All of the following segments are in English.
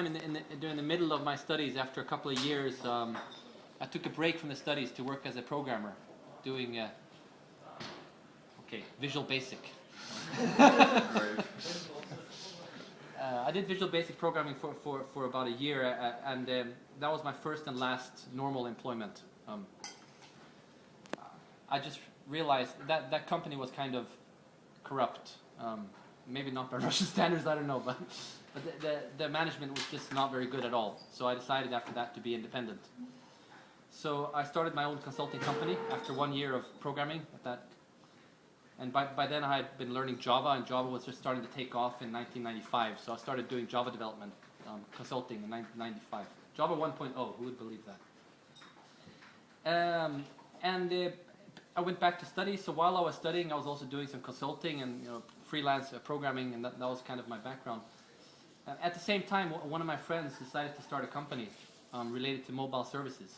During the middle of my studies, after a couple of years, I took a break from the studies to work as a programmer, doing Visual Basic. I did Visual Basic programming for about a year, and that was my first and last normal employment. I just realized that company was kind of corrupt. Maybe not by Russian standards, I don't know, but the management was just not very good at all. So I decided after that to be independent. So I started my own consulting company after 1 year of programming at that. And by then I had been learning Java, and Java was just starting to take off in 1995. So I started doing Java development, consulting in 1995. Java 1.0, who would believe that? I went back to study. So while I was studying, I was also doing some consulting and freelance programming, and that was kind of my background. At the same time, one of my friends decided to start a company related to mobile services.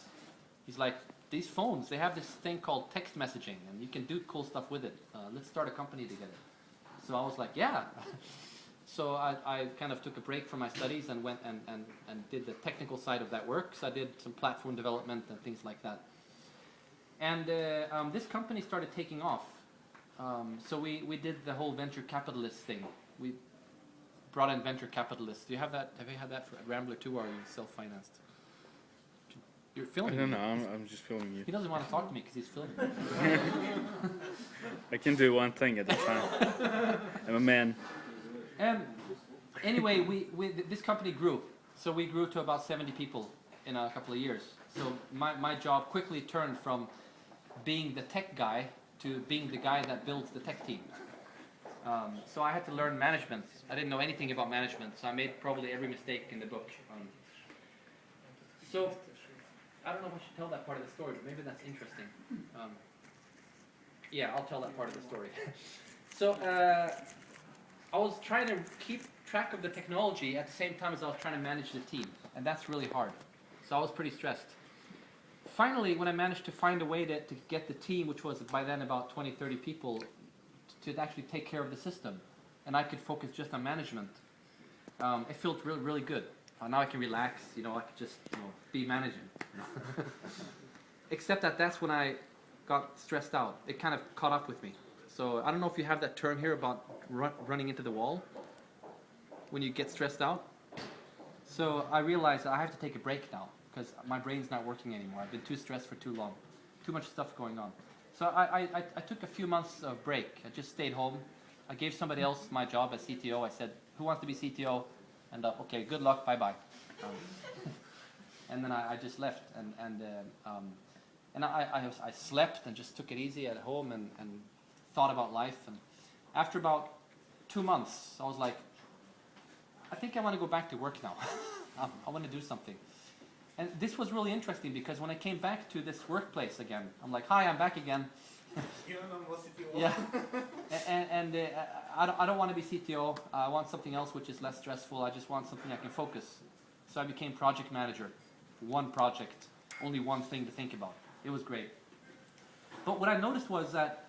He's like, these phones, they have this thing called text messaging, and you can do cool stuff with it. Let's start a company together. So I was like, yeah. So I kind of took a break from my studies and went and did the technical side of that work. So I did some platform development and things like that. And this company started taking off. So we did the whole venture capitalist thing. We brought in venture capitalists. Do you have that? Have you had that at Rambler too, or are you self-financed? You're filming me. I don't know, I'm just filming you. He doesn't want to talk to me because he's filming. I can do one thing at a time. I'm a man. Anyway, this company grew. So we grew to about 70 people in a couple of years. So my job quickly turned from being the tech guy to being the guy that builds the tech team. So I had to learn management. I didn't know anything about management, so I made probably every mistake in the book. So I don't know if I should tell that part of the story, but maybe that's interesting. Yeah, I'll tell that part of the story. So I was trying to keep track of the technology at the same time as I was trying to manage the team, and that's really hard. So I was pretty stressed. Finally, when I managed to find a way to get the team, which was by then about 20, 30 people, to actually take care of the system, and I could focus just on management, it felt really, really good. Now I can relax, I could just be managing. Except that's when I got stressed out. It kind of caught up with me. So I don't know if you have that term here about running into the wall when you get stressed out. So I realized I have to take a break now because my brain's not working anymore. I've been too stressed for too long. Too much stuff going on. So I took a few months of break. I just stayed home. I gave somebody else my job as CTO. I said, who wants to be CTO? And okay, good luck, bye-bye. And then I just left, and I slept and just took it easy at home and thought about life. And after about 2 months, I was like, I think I want to go back to work now. I want to do something. And this was really interesting because when I came back to this workplace again, I'm like, hi, I'm back again. Yeah, and I don't want to be CTO. I want something else which is less stressful. I just want something I can focus. So I became project manager. One project, only one thing to think about. It was great. But what I noticed was that,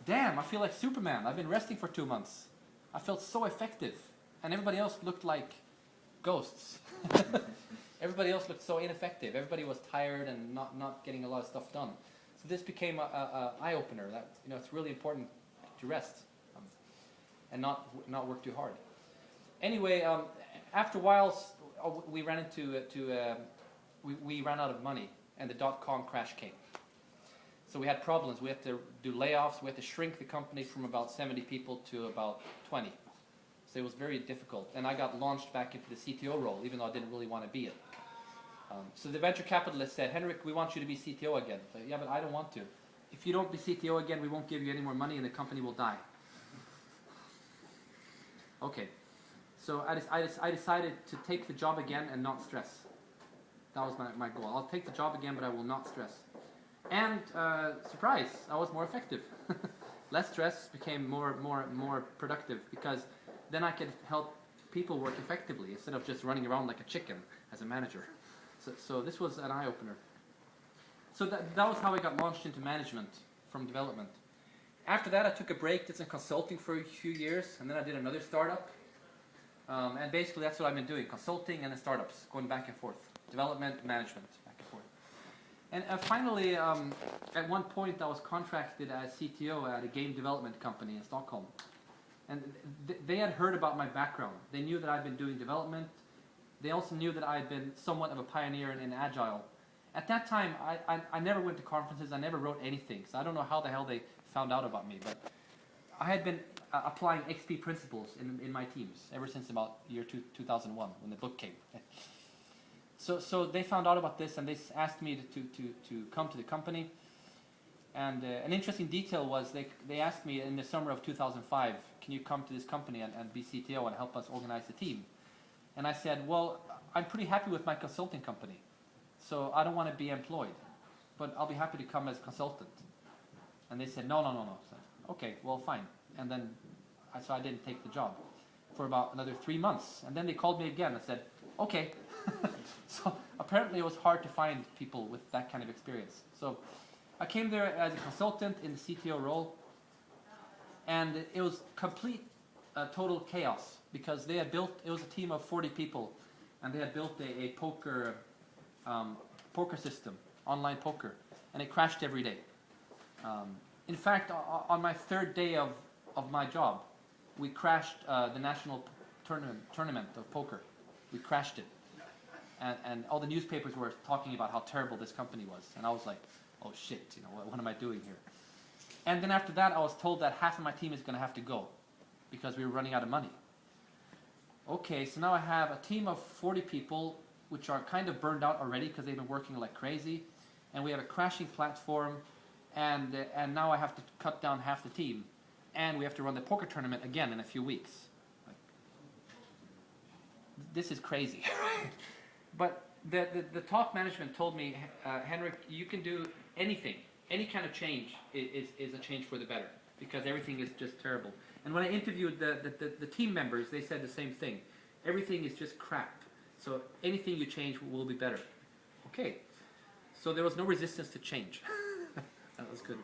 damn, I feel like Superman. I've been resting for 2 months. I felt so effective, and everybody else looked like ghosts. Everybody else looked so ineffective. Everybody was tired and not getting a lot of stuff done. So this became a eye-opener that it's really important to rest and not work too hard. Anyway, after a while, we ran into we ran out of money, and the dot-com crash came. So we had problems. We had to do layoffs. We had to shrink the company from about 70 people to about 20. So it was very difficult. And I got launched back into the CTO role, even though I didn't really want to be it. So the venture capitalist said, Henrik, we want you to be CTO again. So, yeah, but I don't want to. If you don't be CTO again, we won't give you any more money and the company will die. Okay. So I decided to take the job again and not stress. That was my goal. I'll take the job again, but I will not stress. And surprise, I was more effective. Less stress, became more productive because then I could help people work effectively instead of just running around like a chicken as a manager. So this was an eye-opener. So that was how I got launched into management from development. After that, I took a break, did some consulting for a few years, and then I did another startup. And basically that's what I've been doing, consulting and then startups, going back and forth. Development, management, back and forth. And finally, at one point I was contracted as CTO at a game development company in Stockholm. And they had heard about my background. They knew that I'd been doing development. They also knew that I had been somewhat of a pioneer in Agile. At that time, I never went to conferences, I never wrote anything, so I don't know how the hell they found out about me, but I had been applying XP principles in my teams ever since about year 2001, when the book came. So they found out about this, and they asked me to come to the company. And an interesting detail was they asked me in the summer of 2005, can you come to this company and be CTO and help us organize the team? And I said, well, I'm pretty happy with my consulting company, so I don't want to be employed, but I'll be happy to come as a consultant. And they said, no. So, okay, well, fine. And then, so I didn't take the job for about another 3 months. And then they called me again and said, okay. So apparently it was hard to find people with that kind of experience. So I came there as a consultant in the CTO role, and it was complete, total chaos, because they had built, it was a team of 40 people, and they had built a poker system, online poker, and it crashed every day. In fact, on my third day of my job, we crashed the national tournament of poker. We crashed it. And all the newspapers were talking about how terrible this company was. And I was like, oh shit, you know, what am I doing here? And then after that, I was told that half of my team is going to have to go because we were running out of money. Okay, so now I have a team of 40 people, which are kind of burned out already because they've been working like crazy. And we have a crashing platform. And now I have to cut down half the team. And we have to run the poker tournament again in a few weeks. Like, this is crazy. But the top management told me, Henrik, you can do anything. Any kind of change is a change for the better, because everything is just terrible. And when I interviewed the team members, they said the same thing. Everything is just crap. So anything you change will be better. Okay. So there was no resistance to change. That was good.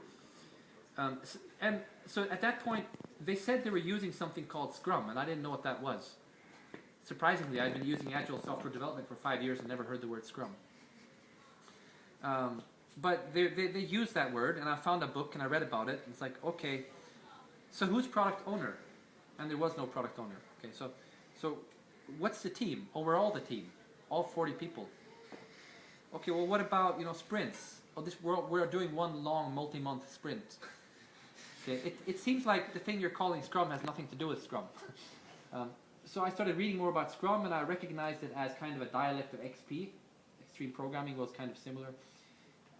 And so at that point, they said they were using something called Scrum, and I didn't know what that was. Surprisingly, I've been using Agile software development for 5 years and never heard the word Scrum. But they used that word, and I found a book and I read about it. And it's like, okay, so who's product owner? And there was no product owner. Okay, so what's the team? Oh, we're all the team, all 40 people. Okay, well, what about, you know, sprints? Oh, we're doing one long multi-month sprint. Okay, it seems like the thing you're calling Scrum has nothing to do with Scrum. So I started reading more about Scrum, and I recognized it as kind of a dialect of XP. Extreme programming was kind of similar.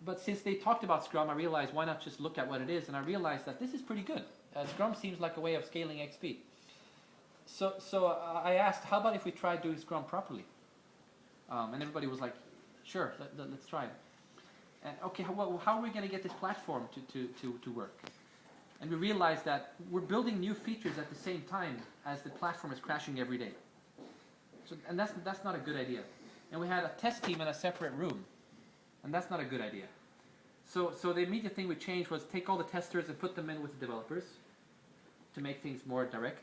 But since they talked about Scrum, I realized why not just look at what it is, and I realized that this is pretty good. Scrum seems like a way of scaling XP. So I asked, how about if we try doing Scrum properly? And everybody was like, sure, let's try it. And okay, how are we going to get this platform to work? And we realized that we're building new features at the same time as the platform is crashing every day. And that's not a good idea. And we had a test team in a separate room. And that's not a good idea. So the immediate thing we changed was take all the testers and put them in with the developers to make things more direct.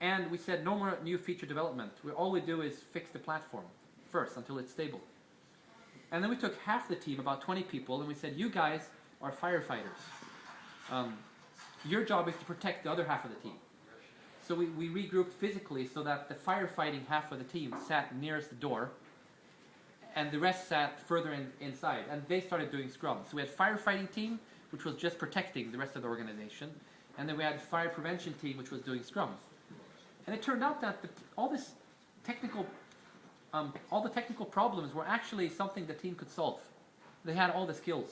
And we said no more new feature development. All we do is fix the platform first until it's stable. And then we took half the team, about 20 people, and we said, you guys are firefighters. Your job is to protect the other half of the team. So we regrouped physically so that the firefighting half of the team sat nearest the door, and the rest sat further inside. And they started doing Scrum. So we had firefighting team, which was just protecting the rest of the organization. And then we had fire prevention team, which was doing Scrum. And it turned out that all the technical problems were actually something the team could solve. They had all the skills.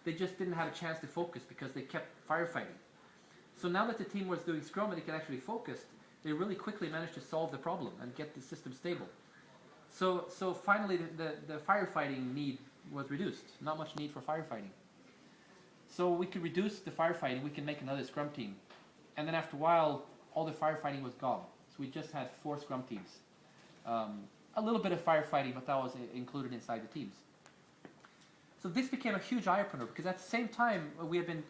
They just didn't have a chance to focus because they kept firefighting. So now that the team was doing Scrum and they could actually focus, they really quickly managed to solve the problem and get the system stable. So finally the firefighting need was reduced. Not much need for firefighting. So we could reduce the firefighting, we can make another Scrum team. And then after a while, all the firefighting was gone. So we just had 4 Scrum teams. A little bit of firefighting, but that was included inside the teams. So this became a huge eye-opener, because at the same time we had been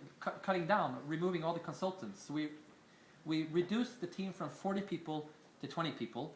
cutting down, removing all the consultants. So we reduced the team from 40 people to 20 people,